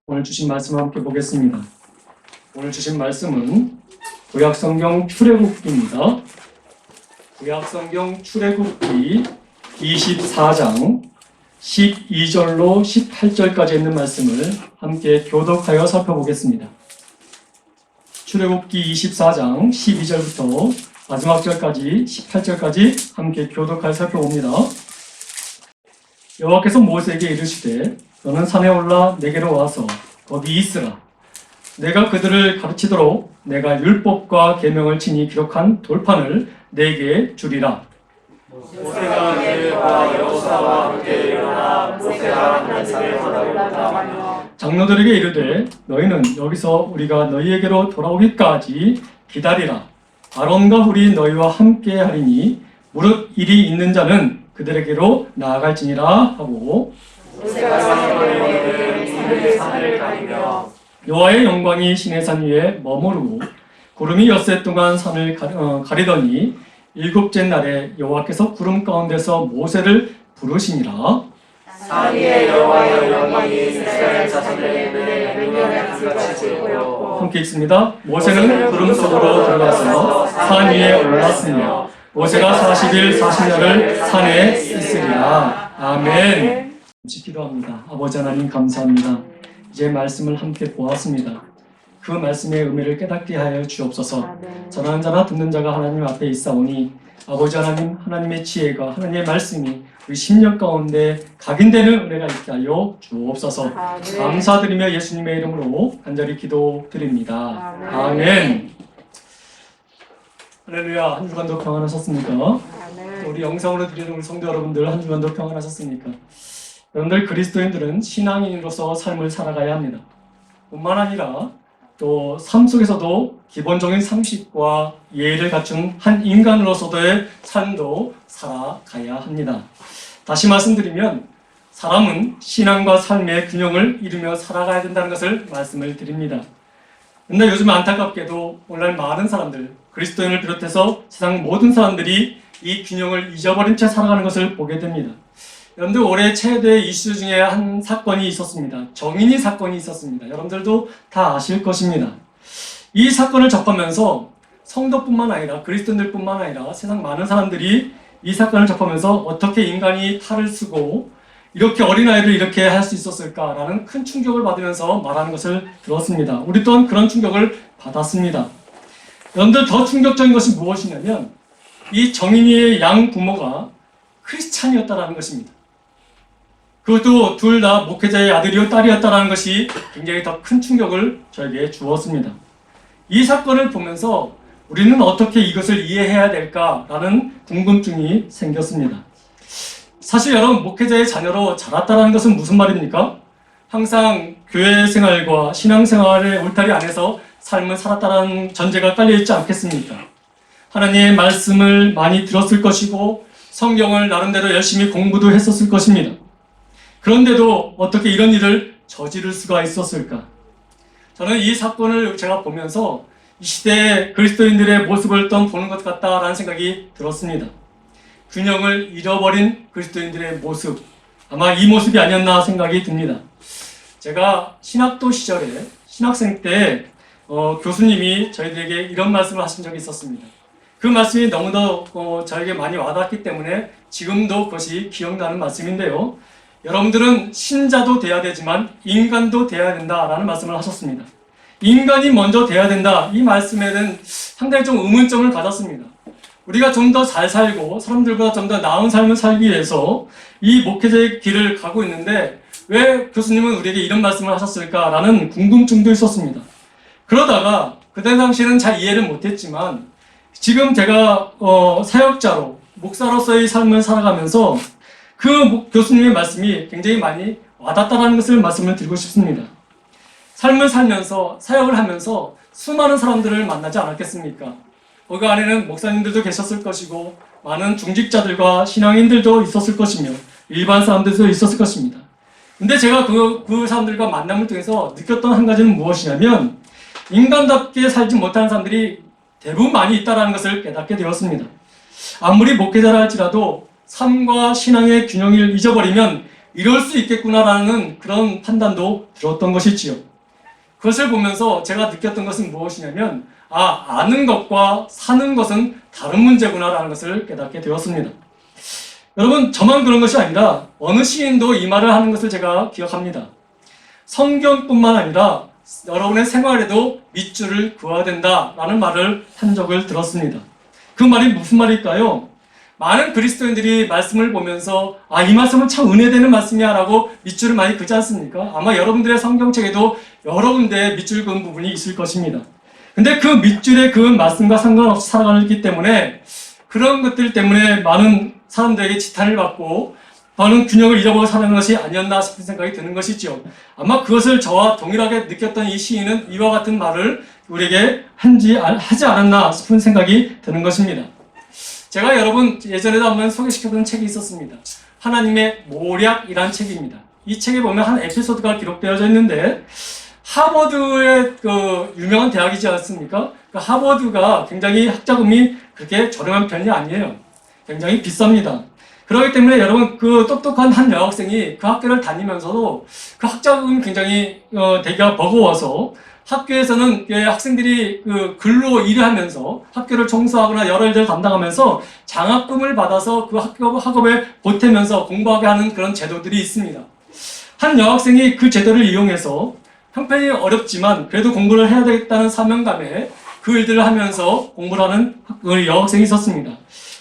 오늘 주신 말씀 함께 보겠습니다. 오늘 주신 말씀은 구약성경 출애굽기입니다. 구약성경 출애굽기 24장 12절로 18절까지 있는 말씀을 함께 교독하여 살펴보겠습니다. 출애굽기 24장 12절부터 마지막 절까지 18절까지 함께 교독하여 살펴봅니다. 여호와께서 모세에게 이르시되 너는 산에 올라 내게로 와서 거기 있으라. 내가 그들을 가르치도록 내가 율법과 계명을 친히 기록한 돌판을 내게 주리라. 모세가 그들과 여호수아와 함께 일어나 모세가 하나님의 산에 올라가며 장로들에게 이르되 너희는 여기서 우리가 너희에게로 돌아오기까지 기다리라. 아론과 훌이 너희와 함께 하리니 무릇 일이 있는 자는 그들에게로 나아갈지니라 하고 모세가 산에 올라오되 신의 산을 가리며 여호와의 영광이 신의 산 위에 머무르고 구름이 엿새 동안 산을 가리더니 일곱째 날에 여호와께서 구름 가운데서 모세를 부르시니라. 산 위에 여호와의 영광이 이스라엘 자손들에게 능력의 불같이 보였고 함께 읽습니다. 모세는 구름 속으로 들어가서 산 위에 올랐으며 모세가 40일 40년을 산에 있으리라. 아멘. 기도합니다. 아버지 하나님 감사합니다. 이제 말씀을 함께 보았습니다. 그 말씀의 의미를 깨닫게 하여 주옵소서. 전하는 자나 듣는 자가 하나님 앞에 있사오니 아버지 하나님, 하나님의 지혜가 하나님의 말씀이 우리 심령 가운데 각인되는 은혜가 있게 하여 주옵소서. 감사드리며 예수님의 이름으로 간절히 기도드립니다. 아멘. 할렐루야. 한 주간도 평안하셨습니까? 우리 영상으로 드리는 우리 성도 여러분들 한 주간도 평안하셨습니까? 여러분들 그리스도인들은 신앙인으로서 삶을 살아가야 합니다. 뿐만 아니라 또 삶 속에서도 기본적인 상식과 예의를 갖춘 한 인간으로서도의 삶도 살아가야 합니다. 다시 말씀드리면 사람은 신앙과 삶의 균형을 이루며 살아가야 된다는 것을 말씀을 드립니다. 그런데 요즘 안타깝게도 오늘날 많은 사람들, 그리스도인을 비롯해서 세상 모든 사람들이 이 균형을 잊어버린 채 살아가는 것을 보게 됩니다. 여러분들 올해 최대 이슈 중에 한 사건이 있었습니다. 정인이 사건이 있었습니다. 여러분들도 다 아실 것입니다. 이 사건을 접하면서 성도뿐만 아니라 그리스도인들뿐만 아니라 세상 많은 사람들이 이 사건을 접하면서 어떻게 인간이 탈을 쓰고 이렇게 어린아이를 이렇게 할 수 있었을까라는 큰 충격을 받으면서 말하는 것을 들었습니다. 우리 또한 그런 충격을 받았습니다. 여러분들 더 충격적인 것이 무엇이냐면 이 정인이의 양 부모가 크리스찬이었다는 것입니다. 그것도 둘 다 목회자의 아들이요 딸이었다는 것이 굉장히 더 큰 충격을 저에게 주었습니다. 이 사건을 보면서 우리는 어떻게 이것을 이해해야 될까라는 궁금증이 생겼습니다. 사실 여러분 목회자의 자녀로 자랐다는 것은 무슨 말입니까? 항상 교회 생활과 신앙생활의 울타리 안에서 삶을 살았다는 전제가 깔려있지 않겠습니까? 하나님의 말씀을 많이 들었을 것이고 성경을 나름대로 열심히 공부도 했었을 것입니다. 그런데도 어떻게 이런 일을 저지를 수가 있었을까? 저는 이 사건을 제가 보면서 이 시대의 그리스도인들의 모습을 또 보는 것 같다라는 생각이 들었습니다. 균형을 잃어버린 그리스도인들의 모습, 아마 이 모습이 아니었나 생각이 듭니다. 제가 신학도 시절에 신학생 때 교수님이 저희들에게 이런 말씀을 하신 적이 있었습니다. 그 말씀이 너무도 저에게 많이 와닿았기 때문에 지금도 그것이 기억나는 말씀인데요. 여러분들은 신자도 돼야 되지만 인간도 돼야 된다라는 말씀을 하셨습니다. 인간이 먼저 돼야 된다. 이 말씀에는 상당히 좀 의문점을 가졌습니다. 우리가 좀 더 잘 살고 사람들보다 좀 더 나은 삶을 살기 위해서 이 목회자의 길을 가고 있는데 왜 교수님은 우리에게 이런 말씀을 하셨을까라는 궁금증도 있었습니다. 그러다가 그때 당시에는 잘 이해를 못했지만 지금 제가 사역자로 목사로서의 삶을 살아가면서 그 교수님의 말씀이 굉장히 많이 와닿다는 것을 말씀을 드리고 싶습니다. 삶을 살면서 사역을 하면서 수많은 사람들을 만나지 않았겠습니까? 그 안에는 목사님들도 계셨을 것이고 많은 중직자들과 신앙인들도 있었을 것이며 일반 사람들도 있었을 것입니다. 근데 제가 그 사람들과 만남을 통해서 느꼈던 한 가지는 무엇이냐면 인간답게 살지 못하는 사람들이 대부분 많이 있다는 것을 깨닫게 되었습니다. 아무리 목회자라 할지라도 삶과 신앙의 균형을 잊어버리면 이럴 수 있겠구나라는 그런 판단도 들었던 것이지요. 그것을 보면서 제가 느꼈던 것은 무엇이냐면 아는 것과 사는 것은 다른 문제구나라는 것을 깨닫게 되었습니다. 여러분, 저만 그런 것이 아니라 어느 시인도 이 말을 하는 것을 제가 기억합니다. 성경뿐만 아니라 여러분의 생활에도 밑줄을 그어야 된다라는 말을 한 적을 들었습니다. 그 말이 무슨 말일까요? 많은 그리스도인들이 말씀을 보면서 이 말씀은 참 은혜되는 말씀이야 라고 밑줄을 많이 그지 않습니까? 아마 여러분들의 성경책에도 여러 군데 밑줄 그은 부분이 있을 것입니다. 근데 그 밑줄에 그은 말씀과 상관없이 살아가기 때문에 그런 것들 때문에 많은 사람들에게 지탄을 받고 많은 균형을 잃어버리고 사는 것이 아니었나 싶은 생각이 드는 것이죠. 아마 그것을 저와 동일하게 느꼈던 이 시인은 이와 같은 말을 우리에게 하지 않았나 싶은 생각이 드는 것입니다. 제가 여러분 예전에도 한번 소개시켜드린 책이 있었습니다. 하나님의 모략이라는 책입니다. 이 책에 보면 한 에피소드가 기록되어져 있는데 하버드의 그 유명한 대학이지 않습니까? 그 하버드가 굉장히 학자금이 그렇게 저렴한 편이 아니에요. 굉장히 비쌉니다. 그렇기 때문에 여러분 그 똑똑한 한 여학생이 그 학교를 다니면서도 그 학자금이 굉장히 되기가 버거워서 학교에서는 학생들이 그 근로 일을 하면서 학교를 청소하거나 여러 일들을 담당하면서 장학금을 받아서 그 학업에 보태면서 공부하게 하는 그런 제도들이 있습니다. 한 여학생이 그 제도를 이용해서 형편이 어렵지만 그래도 공부를 해야 되겠다는 사명감에 그 일들을 하면서 공부를 하는 여학생이 있었습니다.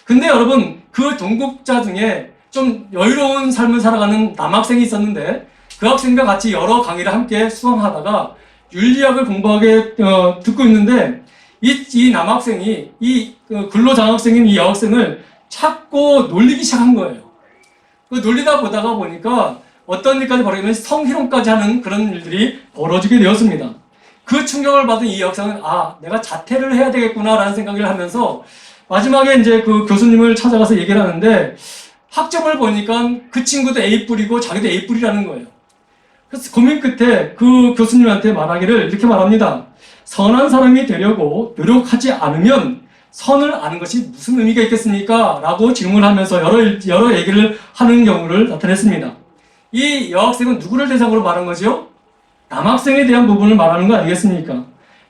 근데 여러분 그 동국자 중에 좀 여유로운 삶을 살아가는 남학생이 있었는데 그 학생과 같이 여러 강의를 함께 수강하다가 윤리학을 공부하게 듣고 있는데 이 남학생이 이 근로장학생인 이 여학생을 찾고 놀리기 시작한 거예요. 그 놀리다 보다가 보니까 어떤 일까지 벌어지면 성희롱까지 하는 그런 일들이 벌어지게 되었습니다. 그 충격을 받은 이 여학생은 내가 자퇴를 해야 되겠구나라는 생각을 하면서 마지막에 이제 그 교수님을 찾아가서 얘기를 하는데 학점을 보니까 그 친구도 A뿔이고 자기도 A뿔이라는 거예요. 그래서 고민 끝에 그 교수님한테 말하기를 이렇게 말합니다. 선한 사람이 되려고 노력하지 않으면 선을 아는 것이 무슨 의미가 있겠습니까? 라고 질문하면서 여러 얘기를 하는 경우를 나타냈습니다. 이 여학생은 누구를 대상으로 말한 거죠? 남학생에 대한 부분을 말하는 거 아니겠습니까?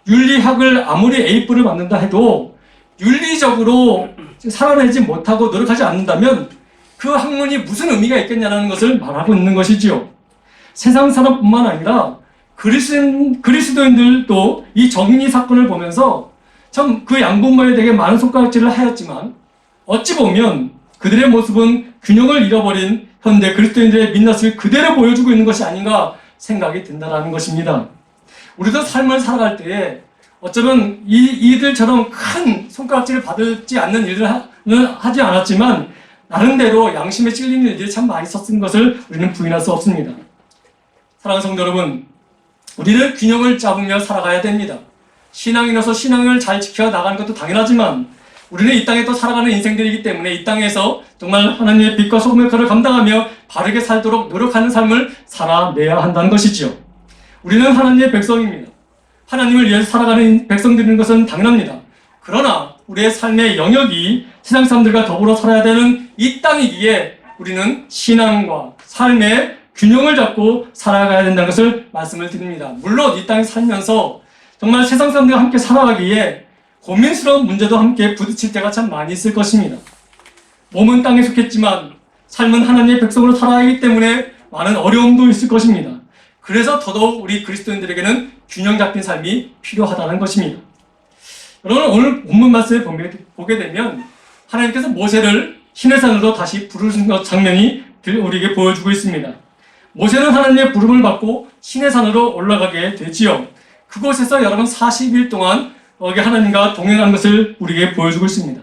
윤리학을 아무리 A뿔을 받는다 해도 윤리적으로 살아내지 못하고 노력하지 않는다면 그 학문이 무슨 의미가 있겠냐는 것을 말하고 있는 것이지요. 세상 사람뿐만 아니라 그리스도인들도 이 정인이 사건을 보면서 참 그 양부모에 되게 많은 손가락질을 하였지만 어찌 보면 그들의 모습은 균형을 잃어버린 현대 그리스도인들의 민낯을 그대로 보여주고 있는 것이 아닌가 생각이 든다는 것입니다. 우리도 삶을 살아갈 때에 어쩌면 이들처럼 큰 손가락질을 받지 않는 일을 하지 않았지만 나름대로 양심에 찔리는 일들이 참 많이 있었던 것을 우리는 부인할 수 없습니다. 사랑하는 성도 여러분, 우리는 균형을 잡으며 살아가야 됩니다. 신앙인으로서 신앙을 잘 지켜 나가는 것도 당연하지만 우리는 이 땅에 또 살아가는 인생들이기 때문에 이 땅에서 정말 하나님의 빛과 소금의 역할을 감당하며 바르게 살도록 노력하는 삶을 살아내야 한다는 것이지요. 우리는 하나님의 백성입니다. 하나님을 위해서 살아가는 백성들인 것은 당연합니다. 그러나 우리의 삶의 영역이 세상 사람들과 더불어 살아야 되는 이 땅이기에 우리는 신앙과 삶의 균형을 잡고 살아가야 된다는 것을 말씀을 드립니다. 물론 이 땅에 살면서 정말 세상 사람들과 함께 살아가기에 고민스러운 문제도 함께 부딪힐 때가 참 많이 있을 것입니다. 몸은 땅에 속했지만 삶은 하나님의 백성으로 살아가기 때문에 많은 어려움도 있을 것입니다. 그래서 더더욱 우리 그리스도인들에게는 균형 잡힌 삶이 필요하다는 것입니다. 여러분 오늘 본문 말씀을 보게 되면 하나님께서 모세를 시내산으로 다시 부르신 것 장면이 우리에게 보여주고 있습니다. 모세는 하나님의 부름을 받고 시내산으로 올라가게 되지요. 그곳에서 여러분 40일 동안 하나님과 동행한 것을 우리에게 보여주고 있습니다.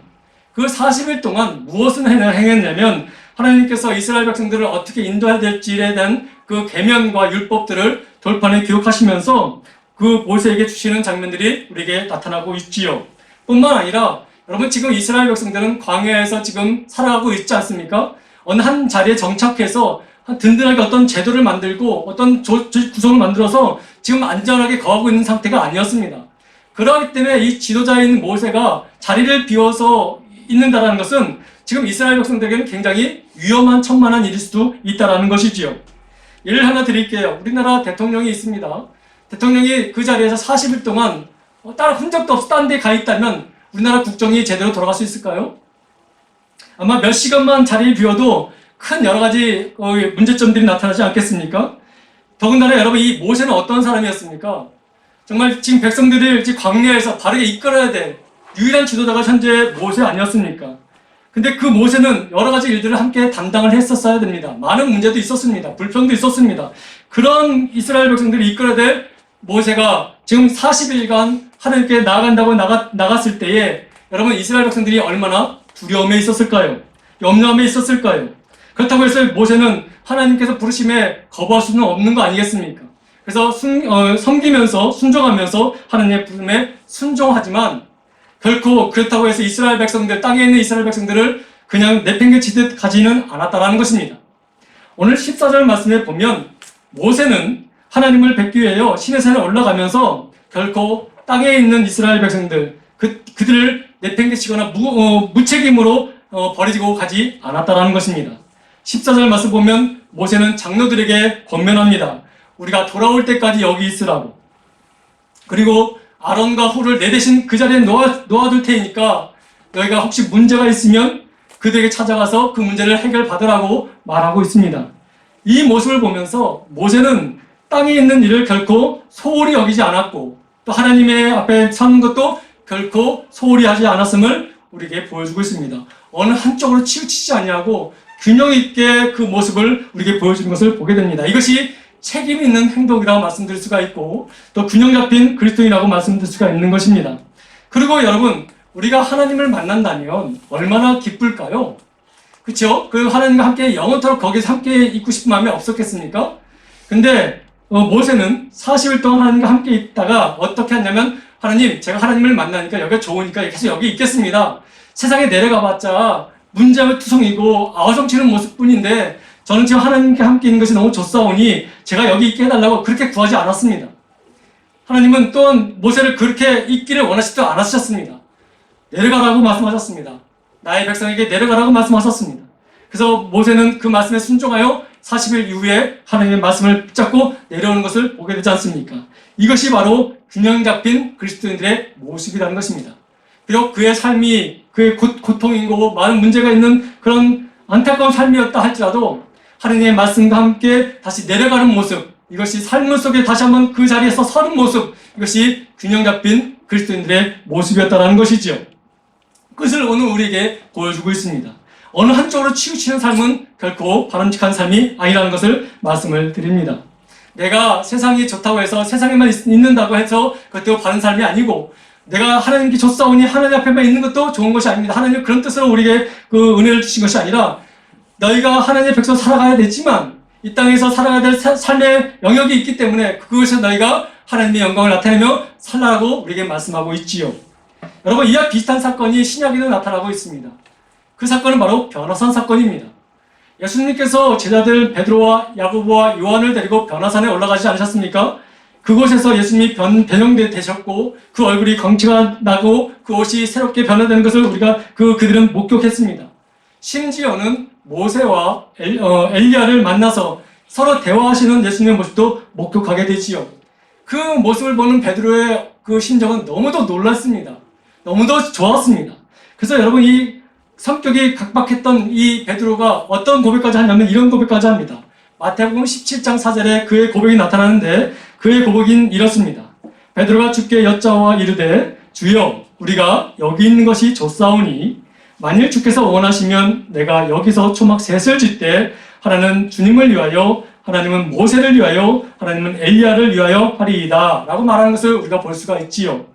그 40일 동안 무엇을 행했냐면 하나님께서 이스라엘 백성들을 어떻게 인도해야 될지에 대한 그 계명과 율법들을 돌판에 기록하시면서 그 모세에게 주시는 장면들이 우리에게 나타나고 있지요. 뿐만 아니라 여러분 지금 이스라엘 백성들은 광야에서 지금 살아가고 있지 않습니까? 어느 한 자리에 정착해서 든든하게 어떤 제도를 만들고 어떤 구성을 만들어서 지금 안전하게 거하고 있는 상태가 아니었습니다. 그렇기 때문에 이 지도자인 모세가 자리를 비워서 있는다라는 것은 지금 이스라엘 백성들에게는 굉장히 위험한 천만한 일일 수도 있다라는 것이지요. 예를 하나 드릴게요. 우리나라 대통령이 있습니다. 대통령이 그 자리에서 40일 동안 따로 흔적도 없이 딴 데 가 있다면 우리나라 국정이 제대로 돌아갈 수 있을까요? 아마 몇 시간만 자리를 비워도 큰 여러 가지 문제점들이 나타나지 않겠습니까? 더군다나 여러분, 이 모세는 어떤 사람이었습니까? 정말 지금 백성들을 광야에서 바르게 이끌어야 될 유일한 지도자가 현재 모세 아니었습니까? 근데 그 모세는 여러 가지 일들을 함께 담당을 했었어야 됩니다. 많은 문제도 있었습니다. 불평도 있었습니다. 그런 이스라엘 백성들을 이끌어야 될 모세가 지금 40일간 하나님께 나아간다고 나갔을 때에 여러분, 이스라엘 백성들이 얼마나 두려움에 있었을까요? 염려함에 있었을까요? 그렇다고 해서 모세는 하나님께서 부르심에 거부할 수는 없는 거 아니겠습니까? 그래서 섬기면서 순종하면서 하나님의 부름에 순종하지만 결코 그렇다고 해서 이스라엘 백성들, 땅에 있는 이스라엘 백성들을 그냥 내팽개치듯 가지는 않았다라는 것입니다. 오늘 14절 말씀에 보면 모세는 하나님을 뵙기 위하여 시내산에 올라가면서 결코 땅에 있는 이스라엘 백성들, 그들을 내팽개치거나 무책임으로 버리고 가지 않았다라는 것입니다. 14절 말씀 보면 모세는 장로들에게 권면합니다. 우리가 돌아올 때까지 여기 있으라고. 그리고 아론과 훌을 내 대신 그 자리에 놓아둘 테니까 너희가 혹시 문제가 있으면 그들에게 찾아가서 그 문제를 해결받으라고 말하고 있습니다. 이 모습을 보면서 모세는 땅에 있는 일을 결코 소홀히 여기지 않았고 또 하나님의 앞에 서는 것도 결코 소홀히 하지 않았음을 우리에게 보여주고 있습니다. 어느 한쪽으로 치우치지 아니하고 균형 있게 그 모습을 우리에게 보여주는 것을 보게 됩니다. 이것이 책임 있는 행동이라고 말씀드릴 수가 있고 또 균형 잡힌 그리스도인이라고 말씀드릴 수가 있는 것입니다. 그리고 여러분, 우리가 하나님을 만난다면 얼마나 기쁠까요? 그렇죠? 그 하나님과 함께 영원토록 거기서 함께 있고 싶은 마음이 없었겠습니까? 근데 모세는 40일 동안 하나님과 함께 있다가 어떻게 했냐면 하나님, 제가 하나님을 만나니까 여기가 좋으니까 계속 여기 있겠습니다. 세상에 내려가봤자 문제와 투성이고 아우성치는 모습뿐인데 저는 지금 하나님께 함께 있는 것이 너무 좋사오니 제가 여기 있게 해달라고 그렇게 구하지 않았습니다. 하나님은 또한 모세를 그렇게 있기를 원하시지도 않으셨습니다. 내려가라고 말씀하셨습니다. 나의 백성에게 내려가라고 말씀하셨습니다. 그래서 모세는 그 말씀에 순종하여 40일 이후에 하나님의 말씀을 붙잡고 내려오는 것을 보게 되지 않습니까? 이것이 바로 균형 잡힌 그리스도인들의 모습이라는 것입니다. 비록 그의 삶이 그의 고통이고 많은 문제가 있는 그런 안타까운 삶이었다 할지라도 하나님의 말씀과 함께 다시 내려가는 모습, 이것이 삶 속에 다시 한번 그 자리에서 서는 모습, 이것이 균형 잡힌 그리스도인들의 모습이었다는 것이지요. 그것을 오늘 우리에게 보여주고 있습니다. 어느 한쪽으로 치우치는 삶은 결코 바람직한 삶이 아니라는 것을 말씀을 드립니다. 내가 세상이 좋다고 해서 세상에만 있는다고 해서 그것도 바른 삶이 아니고 내가 하나님께 줬사오니 하나님 앞에만 있는 것도 좋은 것이 아닙니다. 하나님은 그런 뜻으로 우리에게 그 은혜를 주신 것이 아니라 너희가 하나님의 백성 살아가야 되지만 이 땅에서 살아가야 될 삶의 영역이 있기 때문에 그것에서 너희가 하나님의 영광을 나타내며 살라고 우리에게 말씀하고 있지요. 여러분, 이와 비슷한 사건이 신약에도 나타나고 있습니다. 그 사건은 바로 변화산 사건입니다. 예수님께서 제자들 베드로와 야고보와 요한을 데리고 변화산에 올라가지 않으셨습니까? 그곳에서 예수님이 변형되셨고 그 얼굴이 광채가 나고 그 옷이 새롭게 변화되는 것을 그들은 목격했습니다. 심지어는 모세와 엘리야를 만나서 서로 대화하시는 예수님의 모습도 목격하게 되지요. 그 모습을 보는 베드로의 그 심정은 너무도 놀랐습니다. 너무도 좋았습니다. 그래서 여러분, 이 성격이 각박했던 이 베드로가 어떤 고백까지 하냐면 이런 고백까지 합니다. 마태복음 17장 4절에 그의 고백이 나타나는데 그의 고백은 이렇습니다. 베드로가 주께 여짜와 이르되 주여, 우리가 여기 있는 것이 좋사오니 만일 주께서 원하시면 내가 여기서 초막 셋을 짓되 하나는 주님을 위하여, 하나님은 모세를 위하여, 하나님은 엘리야를 위하여 하리이다 라고 말하는 것을 우리가 볼 수가 있지요.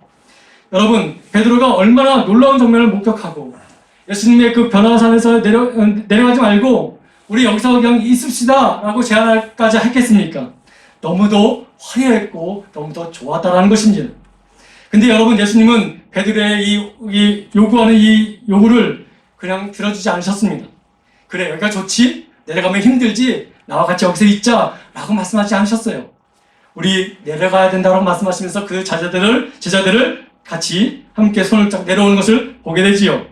여러분, 베드로가 얼마나 놀라운 장면을 목격하고 예수님의 그 변화산에서 내려가지 말고 우리 여기서 그냥 있읍시다 라고 제안까지 했겠습니까? 너무도 화려했고 너무도 좋았다라는 것입니다. 근데 여러분, 예수님은 베드로의 이 요구하는 이 요구를 그냥 들어주지 않으셨습니다. 그래, 여기가 좋지? 내려가면 힘들지? 나와 같이 여기서 있자 라고 말씀하지 않으셨어요. 우리 내려가야 된다고 말씀하시면서 그 제자들을 같이 함께 손을 쫙 내려오는 것을 보게 되지요.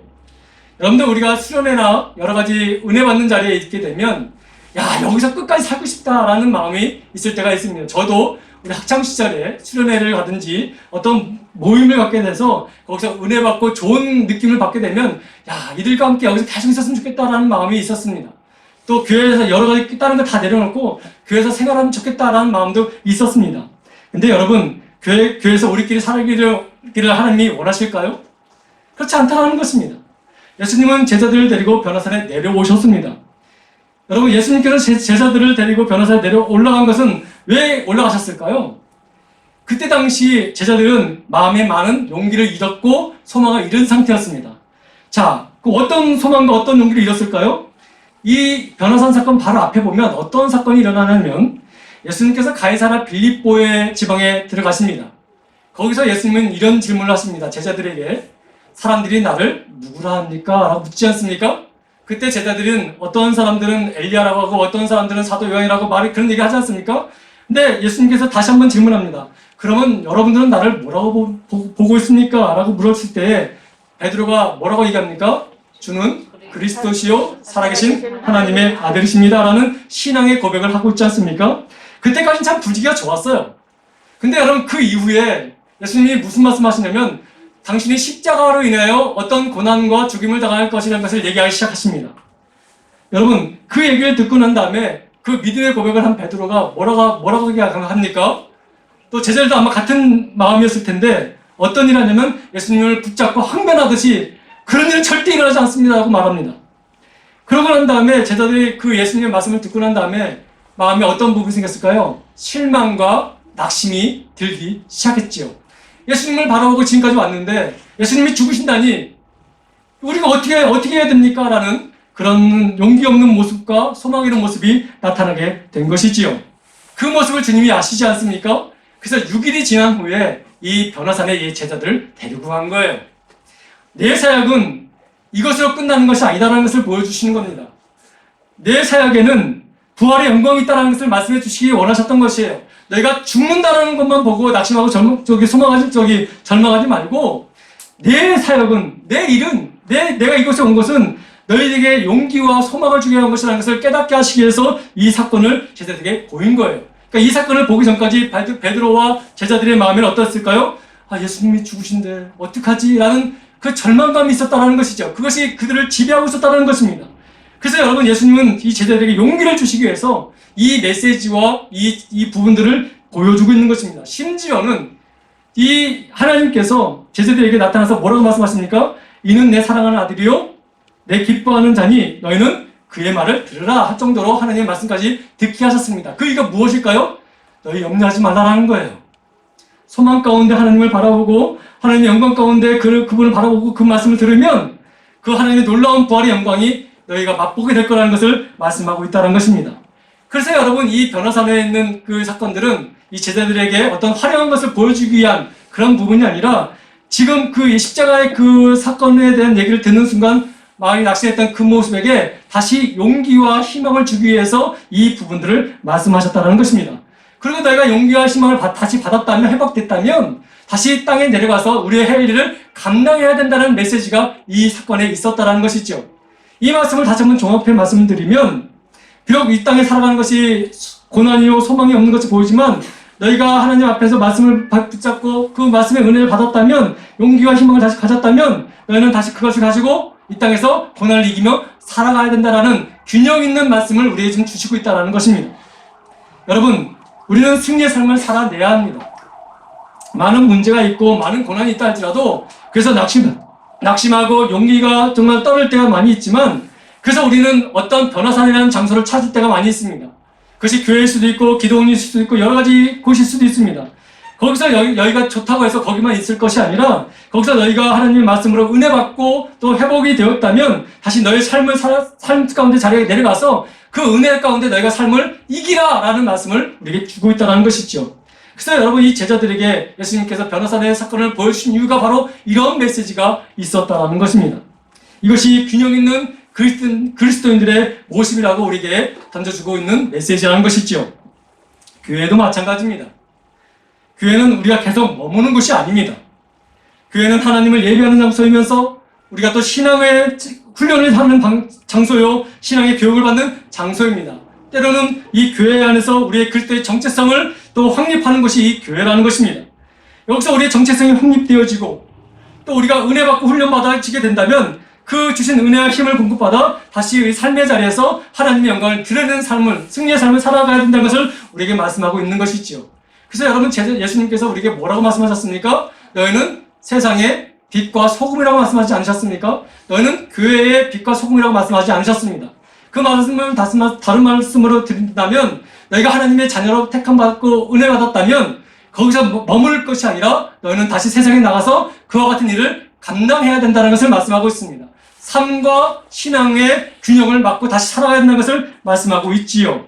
여러분들 우리가 수련회나 여러 가지 은혜 받는 자리에 있게 되면 야 여기서 끝까지 살고 싶다라는 마음이 있을 때가 있습니다. 저도 우리 학창 시절에 수련회를 가든지 어떤 모임을 갖게 돼서 거기서 은혜 받고 좋은 느낌을 받게 되면 야 이들과 함께 여기서 계속 있었으면 좋겠다라는 마음이 있었습니다. 또 교회에서 여러 가지 다른 거 다 내려놓고 교회에서 생활하면 좋겠다라는 마음도 있었습니다. 근데 여러분 교회에서 우리끼리 살기를 하나님이 원하실까요? 그렇지 않다는 것입니다. 예수님은 제자들을 데리고 변호사에 내려오셨습니다. 여러분 예수님께서 제자들을 데리고 변호사에 올라간 것은 왜 올라가셨을까요? 그때 당시 제자들은 마음에 많은 용기를 잃었고 소망을 잃은 상태였습니다. 자, 그 어떤 소망과 어떤 용기를 잃었을까요? 이 변호사 사건 바로 앞에 보면 어떤 사건이 일어나냐면 예수님께서 가이사랴 빌립보의 지방에 들어가십니다. 거기서 예수님은 이런 질문을 하십니다. 제자들에게 사람들이 나를 누구라 합니까? 라고 묻지 않습니까? 그때 제자들은 어떤 사람들은 엘리야라고 하고 어떤 사람들은 사도 요한이라고 그런 얘기 하지 않습니까? 근데 예수님께서 다시 한번 질문합니다. 그러면 여러분들은 나를 뭐라고 보고 있습니까? 라고 물었을 때 베드로가 뭐라고 얘기합니까? 주는 그리스도시요 살아계신 하나님의 아들이십니다 라는 신앙의 고백을 하고 있지 않습니까? 그때까지는 참 분위기가 좋았어요. 근데 여러분 그 이후에 예수님이 무슨 말씀하시냐면 당신이 십자가로 인하여 어떤 고난과 죽임을 당할 것이라는 것을 얘기하기 시작하십니다. 여러분 그 얘기를 듣고 난 다음에 그 믿음의 고백을 한 베드로가 뭐라고 얘기합니까? 또 제자들도 아마 같은 마음이었을 텐데 어떤 일 하냐면 예수님을 붙잡고 항변하듯이 그런 일은 절대 일어나지 않습니다 라고 말합니다. 그러고 난 다음에 제자들이 그 예수님의 말씀을 듣고 난 다음에 마음에 어떤 부분이 생겼을까요? 실망과 낙심이 들기 시작했지요. 예수님을 바라보고 지금까지 왔는데 예수님이 죽으신다니 우리가 어떻게 해야 됩니까? 라는 그런 용기 없는 모습과 소망 잃은 모습이 나타나게 된 것이지요. 그 모습을 주님이 아시지 않습니까? 그래서 6일이 지난 후에 이 변호사네 이 제자들을 데리고 간 거예요. 내 사역은 이것으로 끝나는 것이 아니다라는 것을 보여주시는 겁니다. 내 사역에는 부활의 영광이 있다는 것을 말씀해 주시기 원하셨던 것이에요. 너희가 죽는다는 것만 보고 낙심하고 절망하지 말고 내 사역은, 내 일은, 내가 이곳에 온 것은 너희에게 용기와 소망을 주기 위한 것이라는 것을 깨닫게 하시기 위해서 이 사건을 제자들에게 보인 거예요. 그러니까 이 사건을 보기 전까지 베드로와 제자들의 마음에는 어떻을까요? 아, 예수님이 죽으신데 어떡하지? 라는 그 절망감이 있었다는 것이죠. 그것이 그들을 지배하고 있었다는 것입니다. 그래서 여러분 예수님은 이 제자들에게 용기를 주시기 위해서 이 메시지와 이 부분들을 보여주고 있는 것입니다. 심지어는 이 하나님께서 제자들에게 나타나서 뭐라고 말씀하십니까? 이는 내 사랑하는 아들이요 내 기뻐하는 자니 너희는 그의 말을 들으라 할 정도로 하나님의 말씀까지 듣게 하셨습니다. 그 이유가 무엇일까요? 너희 염려하지 말라라는 거예요. 소망 가운데 하나님을 바라보고 하나님의 영광 가운데 그분을 바라보고 그 말씀을 들으면 그 하나님의 놀라운 부활의 영광이 너희가 맛보게 될 거라는 것을 말씀하고 있다는 것입니다. 그래서 여러분 이 변호사내에 있는 그 사건들은 이 제자들에게 어떤 화려한 것을 보여주기 위한 그런 부분이 아니라 지금 그 십자가의 그 사건에 대한 얘기를 듣는 순간 마음이 낙심했던 그 모습에게 다시 용기와 희망을 주기 위해서 이 부분들을 말씀하셨다는 것입니다. 그리고 너희가 용기와 희망을 다시 받았다면 회복됐다면 다시 땅에 내려가서 우리의 할 일을 감당해야 된다는 메시지가 이 사건에 있었다는 것이죠. 이 말씀을 다시 한번 종합해 말씀을 드리면 비록 이 땅에 살아가는 것이 고난이요 소망이 없는 것이 보이지만 너희가 하나님 앞에서 말씀을 붙잡고 그 말씀의 은혜를 받았다면 용기와 희망을 다시 가졌다면 너희는 다시 그것을 가지고 이 땅에서 고난을 이기며 살아가야 된다는 균형 있는 말씀을 우리에게 지금 주시고 있다는 것입니다. 여러분 우리는 승리의 삶을 살아내야 합니다. 많은 문제가 있고 많은 고난이 있다 할지라도 그래서 낙심하고 용기가 정말 떨을 때가 많이 있지만 그래서 우리는 어떤 변화산이라는 장소를 찾을 때가 많이 있습니다. 그것이 교회일 수도 있고 기도원일 수도 있고 여러 가지 곳일 수도 있습니다. 거기서 여기가 좋다고 해서 거기만 있을 것이 아니라 거기서 너희가 하나님의 말씀으로 은혜 받고 또 회복이 되었다면 다시 너의 삶 가운데 자리에 내려가서 그 은혜 가운데 너희가 삶을 이기라 라는 말씀을 우리에게 주고 있다는 것이죠. 그래서 여러분 이 제자들에게 예수님께서 변호사의 사건을 보여주신 이유가 바로 이런 메시지가 있었다는 것입니다. 이것이 균형 있는 그리스도인들의 모습이라고 우리에게 던져주고 있는 메시지라는 것이죠. 교회도 마찬가지입니다. 교회는 우리가 계속 머무는 곳이 아닙니다. 교회는 하나님을 예배하는 장소이면서 우리가 또 신앙의 훈련을 하는 장소요, 신앙의 교육을 받는 장소입니다. 때로는 이 교회 안에서 우리의 그리스도의 정체성을 또 확립하는 것이 이 교회라는 것입니다. 여기서 우리의 정체성이 확립되어지고 또 우리가 은혜 받고 훈련받아지게 된다면 그 주신 은혜와 힘을 공급받아 다시 우리 삶의 자리에서 하나님의 영광을 드러내는 삶을, 승리의 삶을 살아가야 된다는 것을 우리에게 말씀하고 있는 것이지요. 그래서 여러분, 예수님께서 우리에게 뭐라고 말씀하셨습니까? 너희는 세상의 빛과 소금이라고 말씀하지 않으셨습니까? 너희는 교회의 빛과 소금이라고 말씀하지 않으셨습니다. 그 말씀을 다른 말씀으로 드린다면 너희가 하나님의 자녀로 택함받고 은혜 받았다면 거기서 머물 것이 아니라 너희는 다시 세상에 나가서 그와 같은 일을 감당해야 된다는 것을 말씀하고 있습니다. 삶과 신앙의 균형을 맞고 다시 살아가야 된다는 것을 말씀하고 있지요.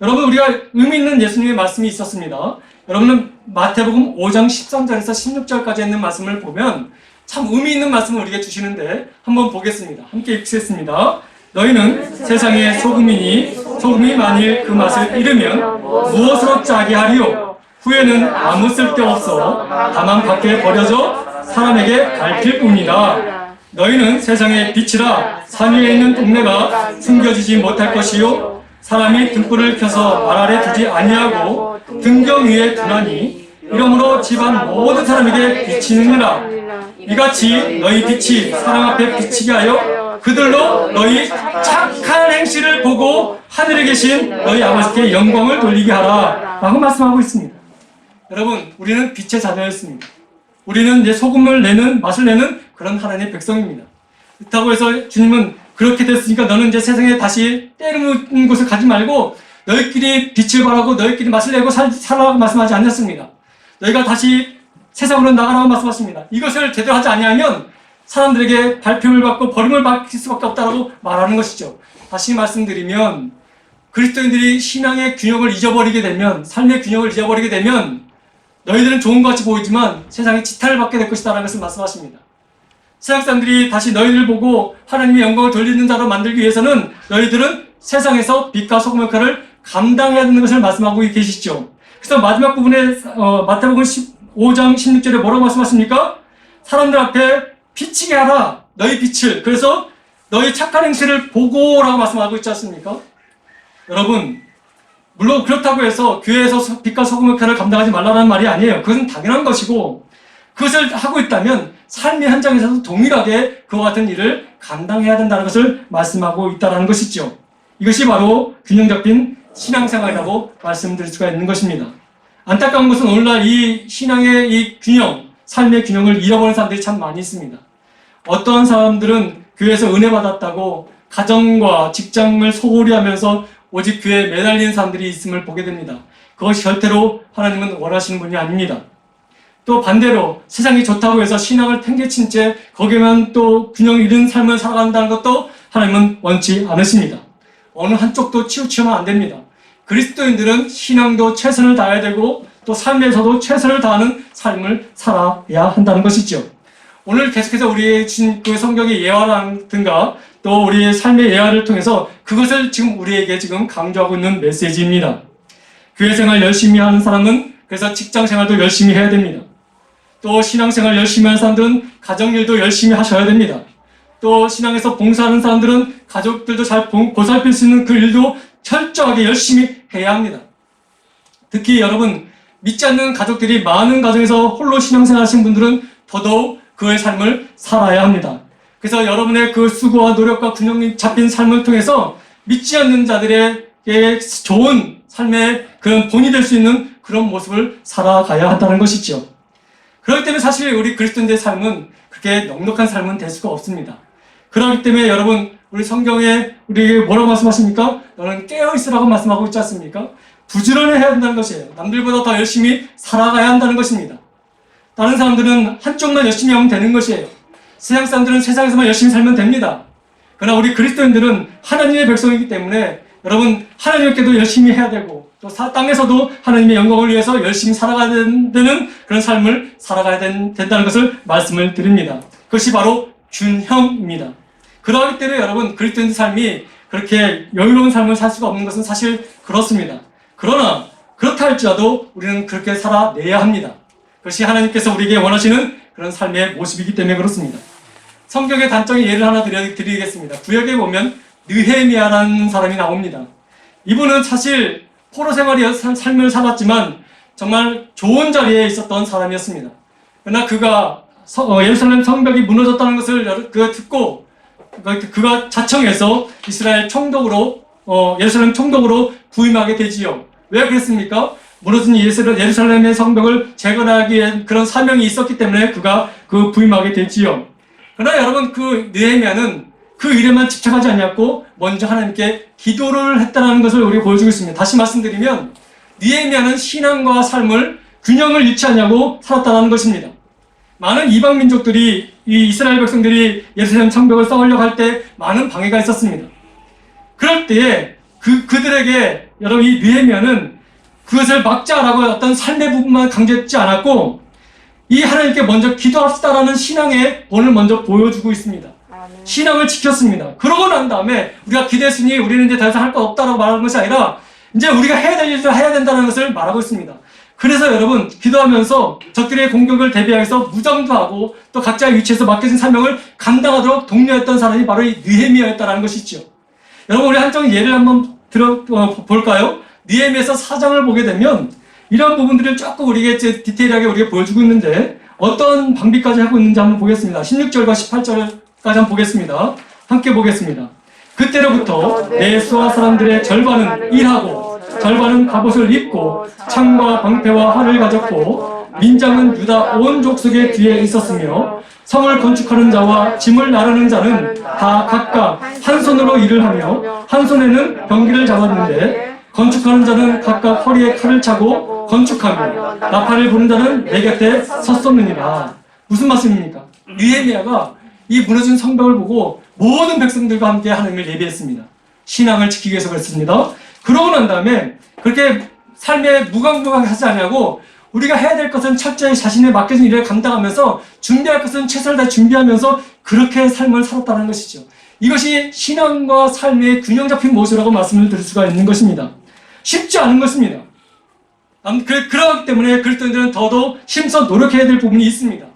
여러분, 우리가 의미 있는 예수님의 말씀이 있었습니다. 여러분은 마태복음 5장 13절에서 16절까지 있는 말씀을 보면 참 의미 있는 말씀을 우리에게 주시는데 한번 보겠습니다. 함께 읽겠습니다. 너희는 세상의 소금이니 소금이 만일 그 맛을 잃으면 무엇으로 짜게 하리요? 후에는 아무 쓸데없어 다만 밖에 버려져 사람에게 갈필 뿐이다. 너희는 세상의 빛이라 산 위에 있는 동네가 숨겨지지 못할 것이요 사람이 등불을 켜서 말 아래 두지 아니하고 등경 위에 두나니 이러므로 집안 모든 사람에게 비치느니라. 이같이 너희 빛이 사람 앞에 비치게 하여 그들로 너희 착한 행실을 보고 하늘에 계신 너희 아버지께 영광을 돌리게 하라 라고 말씀하고 있습니다. 여러분, 우리는 빛의 자녀였습니다. 우리는 이제 소금을 내는, 맛을 내는 그런 하나님의 백성입니다. 그렇다고 해서 주님은 그렇게 됐으니까 너는 이제 세상에 다시 때리는 곳을 가지 말고 너희끼리 빛을 발하고 너희끼리 맛을 내고 살라고 말씀하지 않았습니다. 너희가 다시 세상으로 나가라고 말씀하십니다. 이것을 제대로 하지 아니하면 사람들에게 발표를 받고 버림을 받을 수밖에 없다고 말하는 것이죠. 다시 말씀드리면 그리스도인들이 신앙의 균형을 잊어버리게 되면, 삶의 균형을 잊어버리게 되면 너희들은 좋은 것 같이 보이지만 세상에 지탄을 받게 될 것이다 라는 것을 말씀하십니다. 세상 사람들이 다시 너희를 보고 하나님의 영광을 돌리는 자로 만들기 위해서는 너희들은 세상에서 빛과 소금 역할을 감당해야 되는 것을 말씀하고 계시죠. 그래서 마지막 부분에 마태복음 15장 16절에 뭐라고 말씀하십니까? 사람들 앞에 비치게 하라, 너희 빛을. 그래서 너희 착한 행실을 보고라고 말씀하고 있지 않습니까? 여러분, 물론 그렇다고 해서 교회에서 빛과 소금 역할을 감당하지 말라는 말이 아니에요. 그것은 당연한 것이고 그것을 하고 있다면 삶의 현장에서도 동일하게 그와 같은 일을 감당해야 된다는 것을 말씀하고 있다는 것이죠. 이것이 바로 균형 잡힌 신앙생활이라고 말씀드릴 수가 있는 것입니다. 안타까운 것은 오늘날 이 신앙의 이 균형, 삶의 균형을 잃어버린 사람들이 참 많이 있습니다. 어떤 사람들은 교회에서 은혜 받았다고 가정과 직장을 소홀히 하면서 오직 교회에 매달리는 사람들이 있음을 보게 됩니다. 그것이 절대로 하나님은 원하시는 분이 아닙니다. 또 반대로 세상이 좋다고 해서 신앙을 팽개친 채 거기에만 또 균형 잃은 삶을 살아간다는 것도 하나님은 원치 않으십니다. 어느 한쪽도 치우치면 안 됩니다. 그리스도인들은 신앙도 최선을 다해야 되고 또 삶에서도 최선을 다하는 삶을 살아야 한다는 것이죠. 오늘 계속해서 우리의 그 성경의 예화라든가 또 우리의 삶의 예화를 통해서 그것을 지금 우리에게 지금 강조하고 있는 메시지입니다. 교회 생활 열심히 하는 사람은 그래서 직장 생활도 열심히 해야 됩니다. 또 신앙생활 열심히 하는 사람들은 가정일도 열심히 하셔야 됩니다. 또 신앙에서 봉사하는 사람들은 가족들도 잘 보살필 수 있는 그 일도 철저하게 열심히 해야 합니다. 특히 여러분, 믿지 않는 가족들이 많은 가정에서 홀로 신앙생활 하신 분들은 더더욱 그의 삶을 살아야 합니다. 그래서 여러분의 그 수고와 노력과 균형이 잡힌 삶을 통해서 믿지 않는 자들에게 좋은 삶의 그런 본이 될 수 있는 그런 모습을 살아가야 한다는 것이죠. 그렇기 때문에 사실 우리 그리스도인들의 삶은 그렇게 넉넉한 삶은 될 수가 없습니다. 그렇기 때문에 여러분, 우리 성경에 우리에게 뭐라고 말씀하십니까? 너는 깨어있으라고 말씀하고 있지 않습니까? 부지런히 해야 한다는 것이에요. 남들보다 더 열심히 살아가야 한다는 것입니다. 다른 사람들은 한쪽만 열심히 하면 되는 것이에요. 세상 사람들은 세상에서만 열심히 살면 됩니다. 그러나 우리 그리스도인들은 하나님의 백성이기 때문에 여러분, 하나님께도 열심히 해야 되고 또 땅에서도 하나님의 영광을 위해서 열심히 살아가야 되는 그런 삶을 살아가야 된다는 것을 말씀을 드립니다. 그것이 바로 균형입니다. 그러기 때문에 여러분, 그리스도인의 삶이 그렇게 여유로운 삶을 살 수가 없는 것은 사실 그렇습니다. 그러나 그렇다 할지라도 우리는 그렇게 살아내야 합니다. 그것이 하나님께서 우리에게 원하시는 그런 삶의 모습이기 때문에 그렇습니다. 성경의 단적인 예를 하나 드리겠습니다. 구약에 보면 느헤미야라는 사람이 나옵니다. 이분은 사실 포로 삶을 살았지만 정말 좋은 자리에 있었던 사람이었습니다. 그러나 그가 예루살렘 성벽이 무너졌다는 것을 듣고 그가 자청해서 이스라엘 총독으로 예루살렘 총독으로 부임하게 되지요. 왜 그랬습니까? 무너진 예루살렘의 성벽을 재건하기 위한 그런 사명이 있었기 때문에 그가 부임하게 되지요. 그러나 여러분, 그 느헤미야는 그 일에만 집착하지 않았고 먼저 하나님께 기도를 했다는 것을 우리가 보여주고 있습니다. 다시 말씀드리면 느헤미야는 신앙과 삶을 균형을 잃지 않냐고 살았다는 것입니다. 많은 이방 민족들이 이 이스라엘 백성들이 예루살렘 성벽을 쌓으려고 할 때 많은 방해가 있었습니다. 그럴 때에 그들에게 여러분 이 느헤미야는 그것을 막자라고 어떤 삶의 부분만 강조했지 않았고 이 하나님께 먼저 기도합시다라는 신앙의 본을 먼저 보여주고 있습니다. 신앙을 지켰습니다. 그러고 난 다음에 우리가 기도했으니 우리는 이제 더 이상 할 것 없다라고 말하는 것이 아니라 이제 우리가 해야 될 일을 해야 된다는 것을 말하고 있습니다. 그래서 여러분 기도하면서 적들의 공격을 대비해서 무장도 하고 또 각자의 위치에서 맡겨진 사명을 감당하도록 독려했던 사람이 바로 이 느헤미야였다는 것이죠. 여러분 우리 한쪽 예를 한번 볼까요? 느헤미야서 4장을 보게 되면 이런 부분들을 조금 우리에게 디테일하게 우리가 보여주고 있는데 어떤 방비까지 하고 있는지 한번 보겠습니다. 16절과 18절까지 한번 보겠습니다. 함께 보겠습니다. 그때로부터 내 수하 사람들의 절반은 일하고 절반은 갑옷을 입고 창과 방패와 활을 가졌고 민장은 유다 온 족속의 뒤에 있었으며 성을 건축하는 자와 짐을 나르는 자는 다 각각 한 손으로 일을 하며 한 손에는 병기를 잡았는데 건축하는 자는 각각 허리에 칼을 차고 건축하며 나팔을 부는 자는 내 곁에 섰었느니라. 무슨 말씀입니까? 느헤미야가 이 무너진 성벽을 보고 모든 백성들과 함께 하나님을 예배했습니다. 신앙을 지키기 위해서 그랬습니다. 그러고 난 다음에 그렇게 삶에 무감각하지 않냐고 우리가 해야 될 것은 철저히 자신의 맡겨진 일을 감당하면서 준비할 것은 최선을 다해 준비하면서 그렇게 삶을 살았다는 것이죠. 이것이 신앙과 삶의 균형 잡힌 모습이라고 말씀을 드릴 수가 있는 것입니다. 쉽지 않은 것입니다. 그렇기 때문에 그리스도인들은 더더욱 힘써 노력해야 될 부분이 있습니다.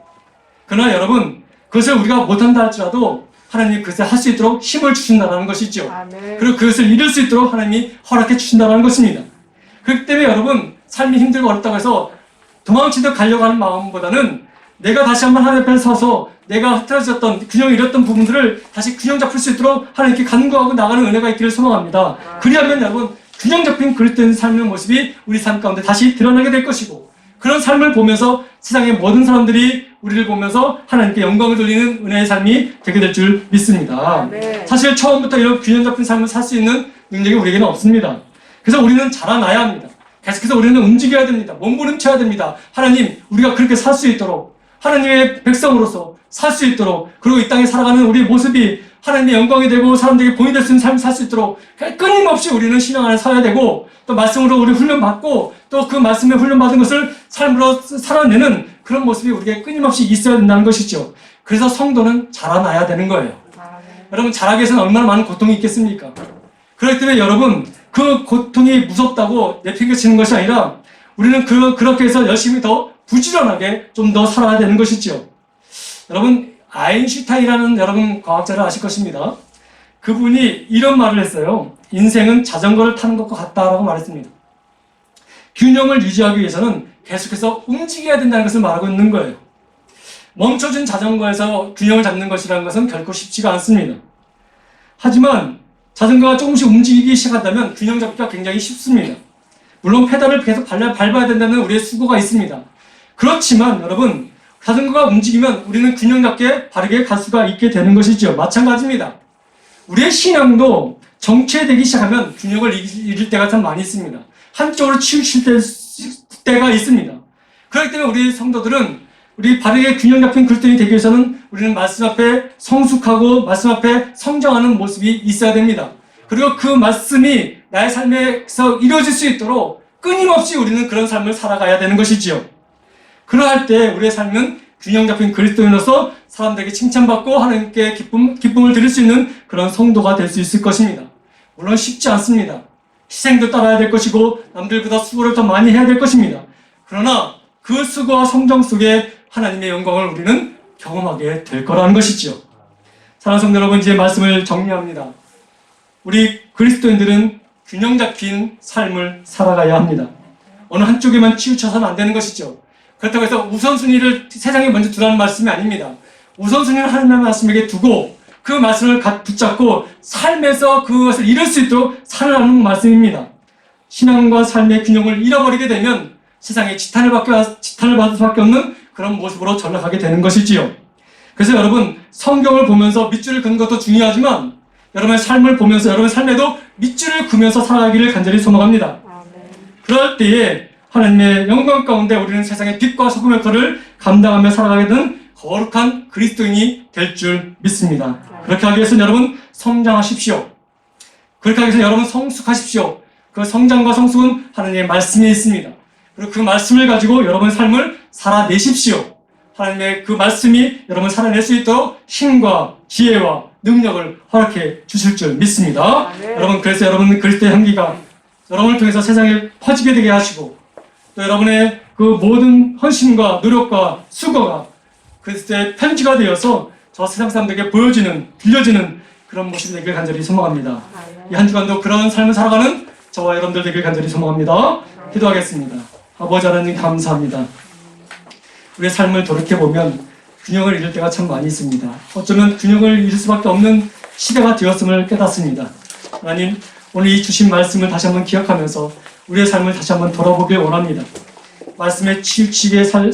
그러나 여러분 그것을 우리가 못한다 할지라도 하나님이 그것을 할 수 있도록 힘을 주신다는 것이죠. 그리고 그것을 이룰 수 있도록 하나님이 허락해 주신다는 것입니다. 그렇기 때문에 여러분 삶이 힘들고 어렵다고 해서 도망치듯 가려고 하는 마음보다는 내가 다시 한번 하나님 앞에 서서 내가 흐트러졌던 균형을 잃었던 부분들을 다시 균형 잡힐 수 있도록 하나님께 간구하고 나가는 은혜가 있기를 소망합니다. 그리하면 여러분 균형 잡힌 그릇된 삶의 모습이 우리 삶 가운데 다시 드러나게 될 것이고 그런 삶을 보면서 세상의 모든 사람들이 우리를 보면서 하나님께 영광을 돌리는 은혜의 삶이 되게 될 줄 믿습니다. 사실 처음부터 이런 균형 잡힌 삶을 살 수 있는 능력이 우리에게는 없습니다. 그래서 우리는 자라나야 합니다. 계속해서 우리는 움직여야 됩니다. 몸부림쳐야 됩니다. 하나님, 우리가 그렇게 살 수 있도록 하나님의 백성으로서 살 수 있도록 그리고 이 땅에 살아가는 우리의 모습이 하나님의 영광이 되고 사람들에게 본이 될 수 있는 삶을 살 수 있도록 끊임없이 우리는 신앙 안에 살아야 되고 또 말씀으로 우리 훈련받고 또 그 말씀에 훈련받은 것을 삶으로 살아내는 그런 모습이 우리에게 끊임없이 있어야 된다는 것이죠. 그래서 성도는 자라나야 되는 거예요. 여러분 자라기 위해서는 얼마나 많은 고통이 있겠습니까? 그렇기 때문에 여러분 그 고통이 무섭다고 내팽개치는 것이 아니라 우리는 그렇게 해서 열심히 더 부지런하게 좀 더 살아야 되는 것이죠. 여러분 아인슈타인이라는 여러분 과학자를 아실 것입니다. 그분이 이런 말을 했어요. 인생은 자전거를 타는 것과 같다라고 말했습니다. 균형을 유지하기 위해서는 계속해서 움직여야 된다는 것을 말하고 있는 거예요. 멈춰진 자전거에서 균형을 잡는 것이라는 것은 결코 쉽지가 않습니다. 하지만 자전거가 조금씩 움직이기 시작한다면 균형 잡기가 굉장히 쉽습니다. 물론 페달을 계속 밟아야 된다는 우리의 수고가 있습니다. 그렇지만 여러분 자전거가 움직이면 우리는 균형 잡게 바르게 갈 수가 있게 되는 것이죠. 마찬가지입니다. 우리의 신앙도 정체되기 시작하면 균형을 잃을 때가 참 많이 있습니다. 한쪽으로 치우칠 때가 있습니다. 그렇기 때문에 우리 성도들은 우리 바르게 균형 잡힌 그리스도인이 되기 위해서는 우리는 말씀 앞에 성숙하고 말씀 앞에 성장하는 모습이 있어야 됩니다. 그리고 그 말씀이 나의 삶에서 이루어질 수 있도록 끊임없이 우리는 그런 삶을 살아가야 되는 것이지요. 그러할 때 우리의 삶은 균형 잡힌 그리스도인으로서 사람들에게 칭찬받고 하나님께 기쁨을 드릴 수 있는 그런 성도가 될 수 있을 것입니다. 물론 쉽지 않습니다. 희생도 따라야 될 것이고 남들보다 수고를 더 많이 해야 될 것입니다. 그러나 그 수고와 성정 속에 하나님의 영광을 우리는 경험하게 될 거라는 것이죠. 사랑하는 성도 여러분, 이제 말씀을 정리합니다. 우리 그리스도인들은 균형 잡힌 삶을 살아가야 합니다. 어느 한쪽에만 치우쳐서는 안 되는 것이죠. 그렇다고 해서 우선순위를 세상에 먼저 두라는 말씀이 아닙니다. 우선순위를 하나님의 말씀에게 두고 그 말씀을 붙잡고 삶에서 그것을 이룰 수 있도록 살아가는 말씀입니다. 신앙과 삶의 균형을 잃어버리게 되면 세상에 지탄을 받을 수밖에 없는 그런 모습으로 전락하게 되는 것이지요. 그래서 여러분, 성경을 보면서 밑줄을 긋는 것도 중요하지만 여러분의 삶을 보면서 여러분의 삶에도 밑줄을 그면서 살아가기를 간절히 소망합니다. 그럴 때에 하나님의 영광 가운데 우리는 세상의 빛과 소금의 역할을 감당하며 살아가게 되는 거룩한 그리스도인이 될 줄 믿습니다. 그렇게 하기 위해서는 여러분 성장하십시오. 그렇게 하기 위해서 여러분 성숙하십시오. 그 성장과 성숙은 하나님의 말씀에 있습니다. 그리고 그 말씀을 가지고 여러분의 삶을 살아내십시오. 하나님의 그 말씀이 여러분 살아낼 수 있도록 힘과 지혜와 능력을 허락해 주실 줄 믿습니다. 여러분, 그래서 여러분 그리스도의 향기가 여러분을 통해서 세상에 퍼지게 되게 하시고 또 여러분의 그 모든 헌신과 노력과 수고가 그리스도의 편지가 되어서 저 세상 사람들에게 보여지는, 들려지는 그런 모습이 되길 간절히 소망합니다. 이 한 주간도 그런 삶을 살아가는 저와 여러분들 되길 간절히 소망합니다. 기도하겠습니다. 아버지 하나님 감사합니다. 우리의 삶을 돌이켜보면 균형을 잃을 때가 참 많이 있습니다. 어쩌면 균형을 잃을 수밖에 없는 시대가 되었음을 깨닫습니다. 하나님, 오늘 이 주신 말씀을 다시 한번 기억하면서 우리의 삶을 다시 한번 돌아보길 원합니다. 말씀에 치우치게 산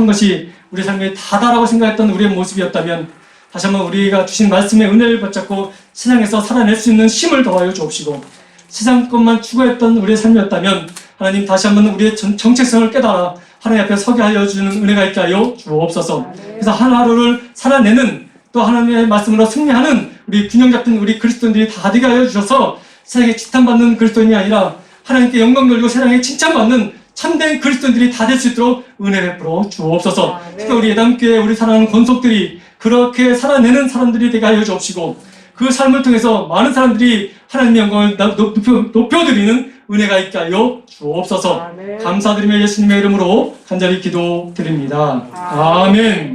것이 우리의 삶의 다다라고 생각했던 우리의 모습이었다면 다시 한번 우리가 주신 말씀의 은혜를 붙잡고 세상에서 살아낼 수 있는 힘을 더하여 주옵시고 세상 것만 추구했던 우리의 삶이었다면 하나님 다시 한번 우리의 정체성을 깨달아 하나님 앞에 서게 하여 주는 은혜가 있게 하여 주옵소서. 그래서 하루하루를 살아내는 또 하나님의 말씀으로 승리하는 우리 균형 잡힌 우리 그리스도인들이 다 되게 하여 주셔서 세상에 지탄받는 그리스도인이 아니라 하나님께 영광 돌리고 세상에 칭찬받는 참된 그리스도인들이 다 될 수 있도록 은혜 베풀어 주옵소서. 특히 우리 예담교회 우리 사랑하는 권속들이 그렇게 살아내는 사람들이 되게 하여 주옵시고 그 삶을 통해서 많은 사람들이 하나님의 영광을 높여드리는 은혜가 있게 하여 주옵소서. 감사드리며 예수님의 이름으로 간절히 기도드립니다. 아멘.